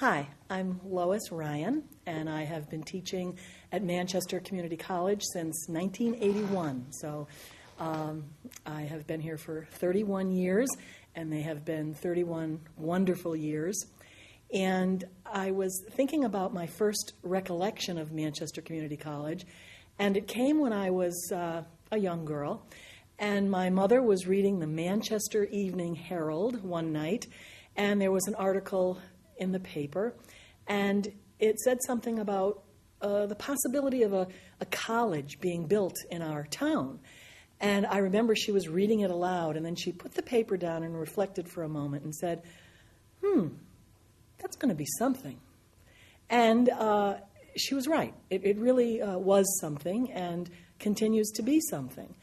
Hi, I'm Lois Ryan, and I have been teaching at Manchester Community College since 1981. So I have been here for 31 years, and they have been 31 wonderful years. And I was thinking about my first recollection of Manchester Community College, and it came when I was a young girl, and my mother was reading the Manchester Evening Herald one night, and there was an article in the paper, and it said something about the possibility of a college being built in our town. And I remember she was reading it aloud, and then she put the paper down and reflected for a moment and said, that's going to be something. And she was right. It really was something and continues to be something.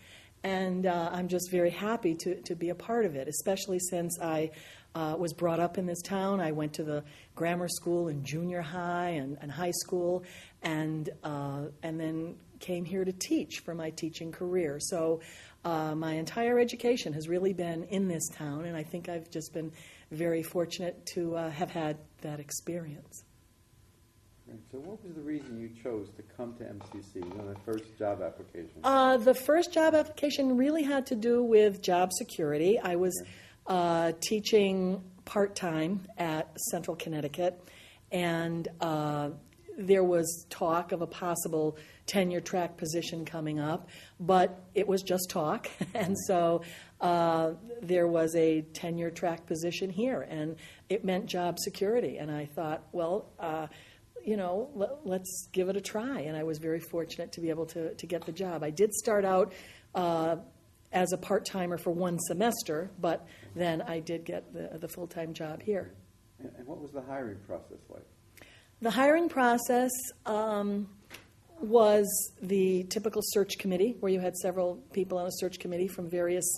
And I'm just very happy to be a part of it, especially since I was brought up in this town. I went to the grammar school and junior high and high school, and then came here to teach for my teaching career. So my entire education has really been in this town, and I think I've just been very fortunate to have had that experience. Right. So what was the reason you chose to come to MCC, the first job application? The first job application really had to do with job security. I was teaching part-time at Central Connecticut, and there was talk of a possible tenure track position coming up, but it was just talk, and so there was a tenure track position here, and it meant job security, and I thought, well, let's give it a try, and I was very fortunate to be able to get the job. I did start out as a part-timer for one semester, but then I did get the full-time job here. And what was the hiring process like? The hiring process was the typical search committee, where you had several people on a search committee from various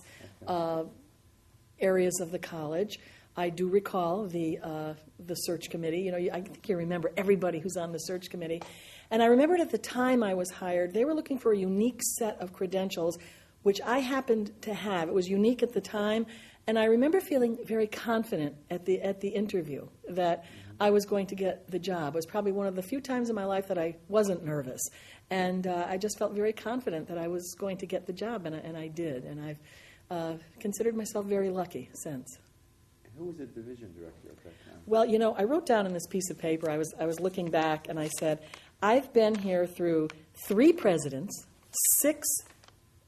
areas of the college. I do recall the search committee. I think you remember everybody who's on the search committee. And I remembered at the time I was hired, they were looking for a unique set of credentials, which I happened to have. It was unique at the time, and I remember feeling very confident at the interview that I was going to get the job. It was probably one of the few times in my life that I wasn't nervous, and I just felt very confident that I was going to get the job, and I did, and I've considered myself very lucky since. Who was the division director at that time? Well, I wrote down in this piece of paper, I was looking back, and I said, I've been here through 3 presidents, 6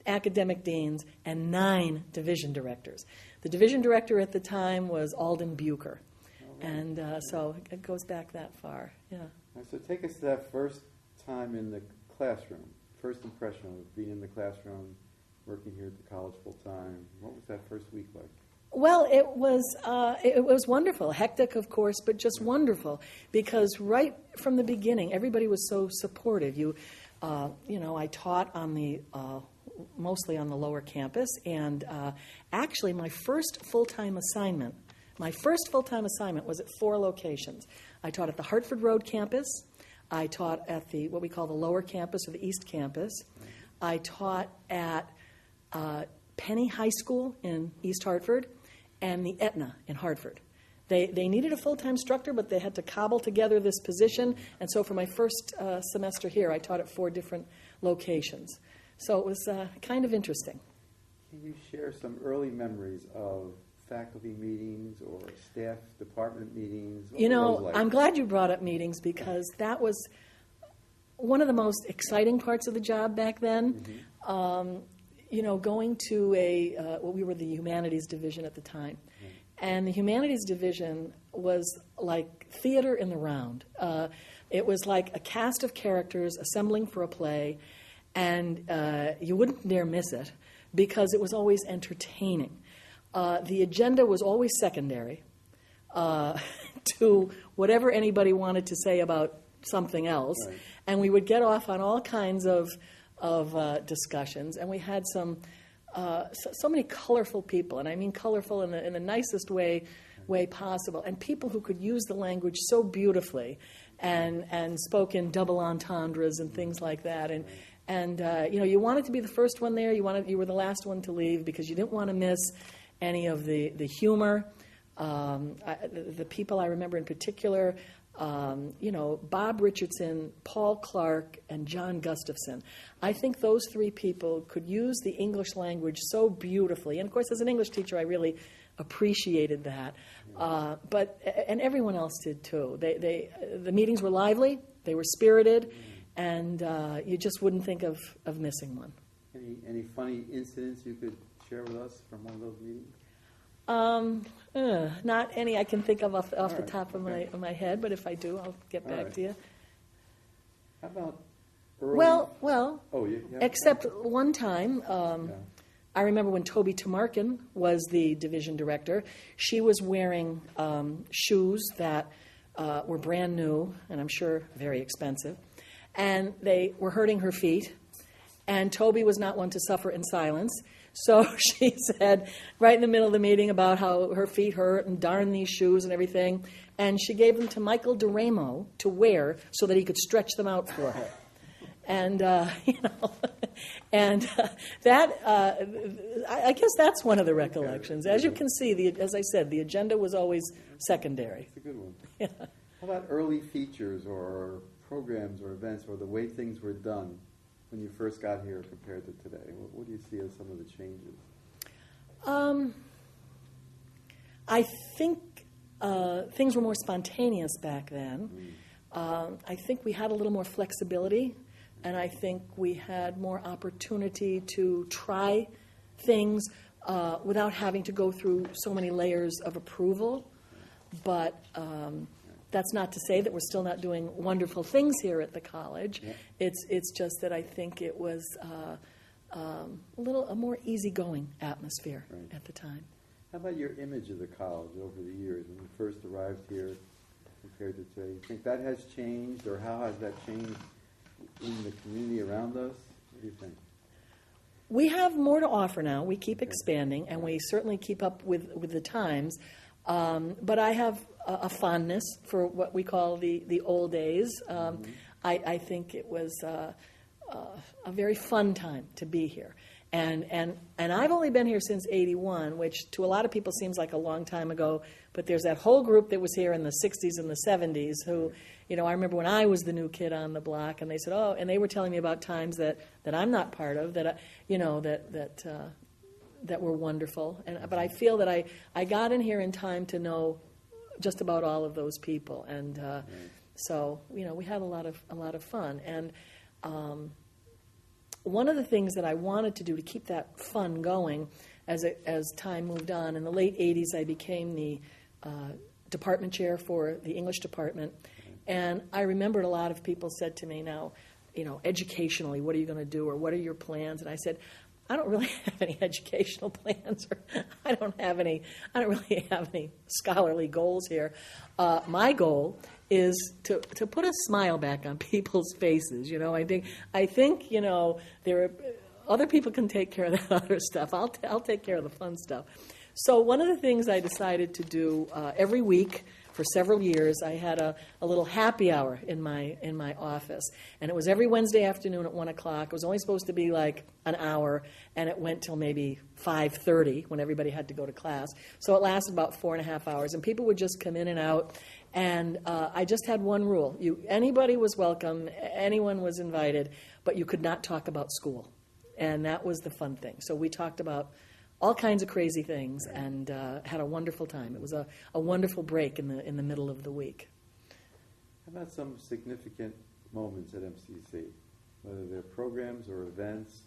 academic deans, and 9 division directors. The division director at the time was Alden Bucher, and so it goes back that far, yeah. Right, so take us to that first time in the classroom, first impression of being in the classroom, working here at the college full-time. What was that first week like? Well, it was wonderful, hectic, of course, but just wonderful, because right from the beginning, everybody was so supportive. I taught on mostly on the lower campus, and actually my first full-time assignment was at 4 locations. I taught at the Hartford Road campus. I taught at what we call the lower campus or the East campus. I taught at Penny High School in East Hartford and the Etna in Hartford. They needed a full-time instructor, but they had to cobble together this position, and so for my first semester here, I taught at 4 different locations. So it was kind of interesting. Can you share some early memories of faculty meetings or staff department meetings? Like? I'm glad you brought up meetings, because that was one of the most exciting parts of the job back then. Mm-hmm. Going to we were the humanities division at the time. Mm-hmm. And the humanities division was like theater in the round. It was like a cast of characters assembling for a play, and you wouldn't dare miss it, because it was always entertaining. The agenda was always secondary to whatever anybody wanted to say about something else, right. And we would get off on all kinds of discussions, and we had so many colorful people, and I mean colorful in the nicest way possible, and people who could use the language so beautifully, and spoke in double entendres and things like that, and you wanted to be the first one there. You were the last one to leave, because you didn't want to miss any of the humor. The people I remember in particular, Bob Richardson, Paul Clark, and John Gustafson. I think those three people could use the English language so beautifully. And, of course, as an English teacher, I really appreciated that. And everyone else did, too. The meetings were lively, they were spirited, and you just wouldn't think of missing one. Any funny incidents you could share with us from one of those meetings? Not any I can think of off the top of my head, but if I do, I'll get back to you. How about early? Well. Oh, yeah. Except one time, I remember when Toby Tamarkin was the division director. She was wearing shoes that were brand new, and I'm sure very expensive, and they were hurting her feet. And Toby was not one to suffer in silence. So she said, right in the middle of the meeting, about how her feet hurt and darn these shoes and everything. And she gave them to Michael DeRamo to wear so that he could stretch them out for her. And, I guess that's one of the recollections. As you can see, as I said, the agenda was always secondary. That's a good one. Yeah. How about early features or programs or events or the way things were done when you first got here compared to today? What do you see as some of the changes? I think things were more spontaneous back then. I think we had a little more flexibility, and I think we had more opportunity to try things without having to go through so many layers of approval. But that's not to say that we're still not doing wonderful things here at the college. Yeah. It's just that I think it was a more easygoing atmosphere at the time. How about your image of the college over the years when you first arrived here compared to today? You think that has changed, or how has that changed in the community around us? What do you think? We have more to offer now. We keep expanding, and we certainly keep up with the times. But I have a fondness for what we call the old days. I think it was a very fun time to be here. And I've only been here since '81, which to a lot of people seems like a long time ago, but there's that whole group that was here in the '60s and the '70s who, I remember when I was the new kid on the block, and they said, and they were telling me about times that I'm not part of, that were wonderful. But I feel that I got in here in time to know just about all of those people, and so we had a lot of fun. And one of the things that I wanted to do to keep that fun going as time moved on, in the late '80s, I became the department chair for the English department, and I remembered a lot of people said to me, now, educationally, what are you going to do, or what are your plans? And I said, I don't really have any educational plans, or I don't really have any scholarly goals here. My goal is to put a smile back on people's faces. I think there are other people can take care of that other stuff. I'll take care of the fun stuff. So one of the things I decided to do every week for several years, I had a little happy hour in my office, and it was every Wednesday afternoon at 1:00. It was only supposed to be like an hour, and it went till maybe 5:30 when everybody had to go to class. So it lasted about 4.5 hours, and people would just come in and out. And I just had one rule: anybody was welcome, anyone was invited, but you could not talk about school, and that was the fun thing. So we talked about all kinds of crazy things, and had a wonderful time. It was a wonderful break in the middle of the week. How about some significant moments at MCC, whether they're programs or events,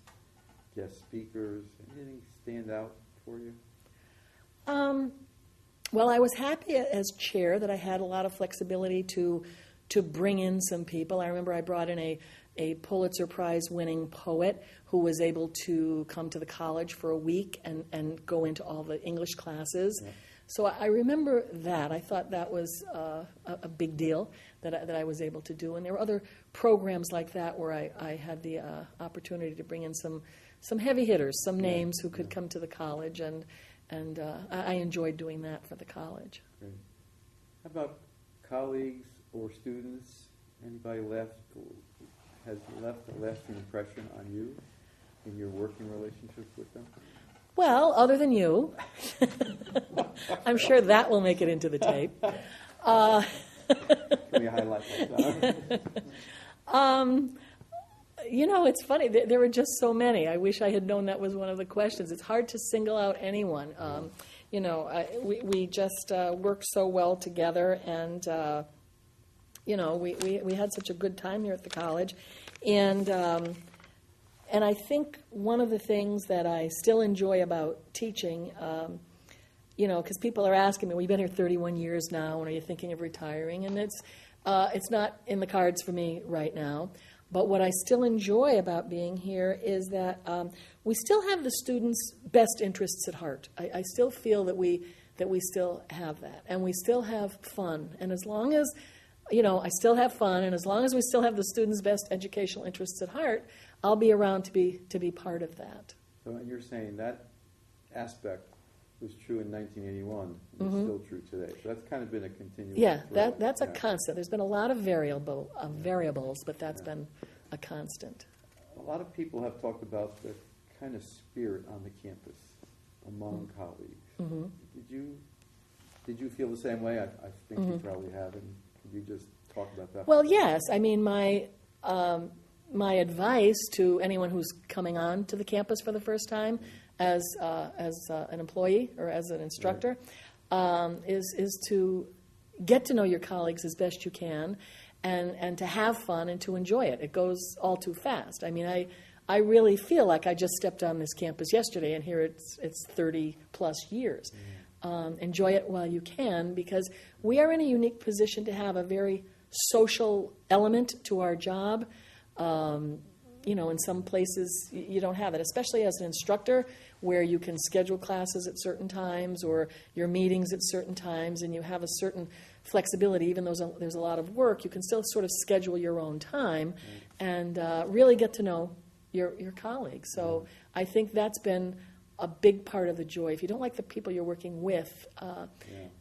guest speakers? Anything stand out for you? Well, I was happy as chair that I had a lot of flexibility to bring in some people. I remember I brought in a Pulitzer Prize-winning poet who was able to come to the college for a week and go into all the English classes. Yeah. So I remember that. I thought that was a big deal that I was able to do. And there were other programs like that where I had the opportunity to bring in some heavy hitters, some names who could come to the college, and I enjoyed doing that for the college. Great. How about colleagues or students? Anybody has left a lasting impression on you in your working relationship with them? Well, other than you. I'm sure that will make it into the tape. Can we highlight that? It's funny. There were just so many. I wish I had known that was one of the questions. It's hard to single out anyone. We just work so well together, and we had such a good time here at the college, and I think one of the things that I still enjoy about teaching, because people are asking me, "Well, you've been here 31 years now, and are you thinking of retiring?" And it's not in the cards for me right now. But what I still enjoy about being here is that we still have the students' best interests at heart. I still feel that we still have that, and we still have fun. And as long as I still have fun, and as long as we still have the students' best educational interests at heart, I'll be around to be part of that. So you're saying that aspect was true in 1981, and it's still true today. So that's kind of been a continuous. Yeah, that's a constant. There's been a lot of variables, but that's been a constant. A lot of people have talked about the kind of spirit on the campus among colleagues. Mm-hmm. Did you feel the same way? I think you probably have. And could you just talk about that? Well, yes. I mean, my advice to anyone who's coming on to the campus for the first time as an employee or as an instructor is to get to know your colleagues as best you can, and to have fun and to enjoy it. It goes all too fast. I mean, I really feel like I just stepped on this campus yesterday, and here it's 30 plus years. Enjoy it while you can, because we are in a unique position to have a very social element to our job. In some places you don't have it, especially as an instructor, where you can schedule classes at certain times or your meetings at certain times, and you have a certain flexibility. Even though there's a lot of work, you can still sort of schedule your own time and really get to know your colleagues. So I think that's been a big part of the joy. If you don't like the people you're working with,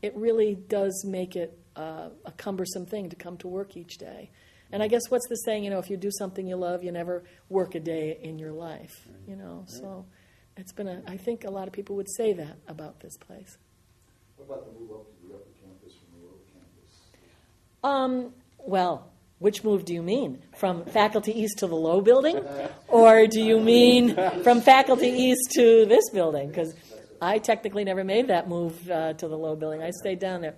it really does make it a cumbersome thing to come to work each day. And I guess what's the saying, if you do something you love, you never work a day in your life, So it's been I think a lot of people would say that about this place. What about the move up to the upper campus from the lower campus? Well, which move do you mean? From Faculty East to the low building? Or do you mean from Faculty East to this building? Because I technically never made that move to the low building. I stayed down there.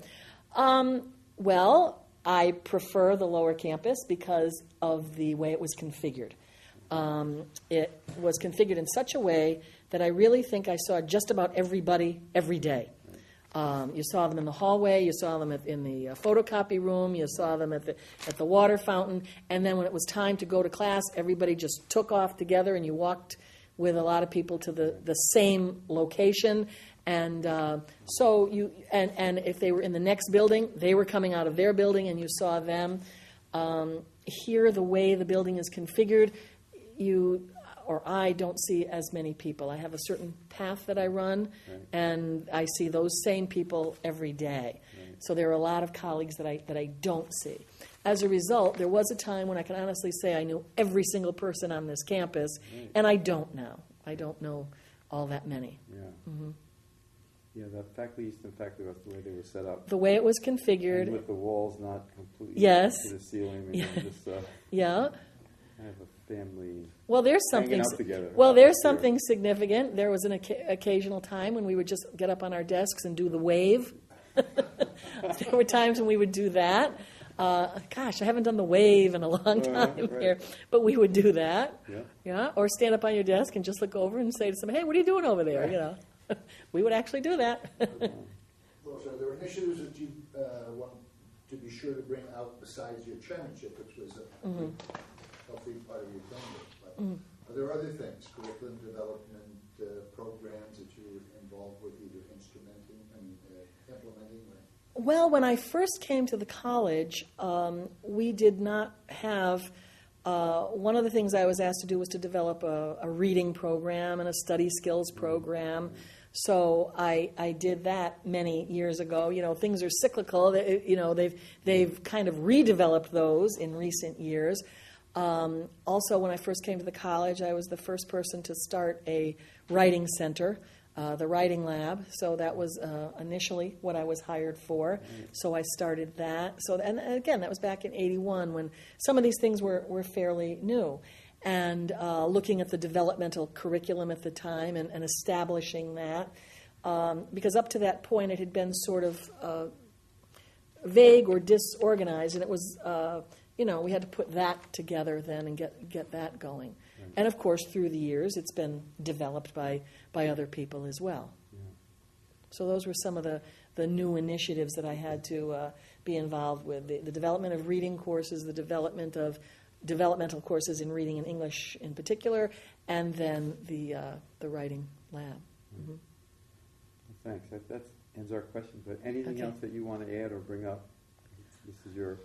Well, I prefer the lower campus because of the way it was configured. It was configured in such a way that I really think I saw just about everybody every day. You saw them in the hallway, you saw them in the photocopy room, you saw them at the water fountain, and then when it was time to go to class, everybody just took off together, and you walked with a lot of people to the same location. And so and if they were in the next building, they were coming out of their building, and you saw them. Here, the way the building is configured, I don't see as many people. I have a certain path that I run, and I see those same people every day. So there are a lot of colleagues that I don't see. As a result, there was a time when I can honestly say I knew every single person on this campus, and I don't now. I don't know all that many. Yeah. Mm-hmm. Yeah, the Faculty East and Faculty West, the way they were set up. The way it was configured. And with the walls not completely to the ceiling. And just, yeah. Kind of a family. Well, there's something. Something significant. There was an occasional time when we would just get up on our desks and do the wave. There were times when we would do that. Gosh, I haven't done the wave in a long time here, but we would do that. Yeah. Or stand up on your desk and just look over and say to somebody, "Hey, what are you doing over there?" We would actually do that. Well, so there were initiatives that you want to be sure to bring out besides your chairmanship, which was a healthy part of your tenure. But are there other things, curriculum development programs that you were involved with, either implementing? Well, when I first came to the college, we did not have. One of the things I was asked to do was to develop a reading program and a study skills program. So I did that many years ago. Things are cyclical. They've kind of redeveloped those in recent years. Also, when I first came to the college, I was the first person to start a writing center the writing lab. So that was initially what I was hired for. So I started that. So, and again, that was back in '81 when some of these things were fairly new. And looking at the developmental curriculum at the time and establishing that. Because up to that point it had been sort of vague or disorganized, and it was, we had to put that together then and get that going. Right. And of course, through the years, it's been developed by other people as well. Yeah. So those were some of the new initiatives that I had to be involved with: the development of reading courses, the development of developmental courses in reading and English in particular, and then the writing lab. Mm-hmm. Thanks. That ends our questions. But anything else that you want to add or bring up? This is your.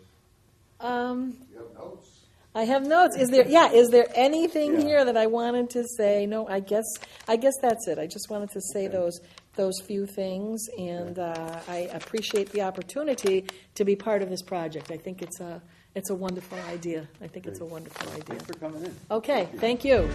You have notes. I have notes. Is there anything here that I wanted to say? No, I guess that's it. I just wanted to say those few things, and I appreciate the opportunity to be part of this project. I think it's a wonderful idea. I think it's a wonderful idea. Thanks for coming in. Okay, thank you.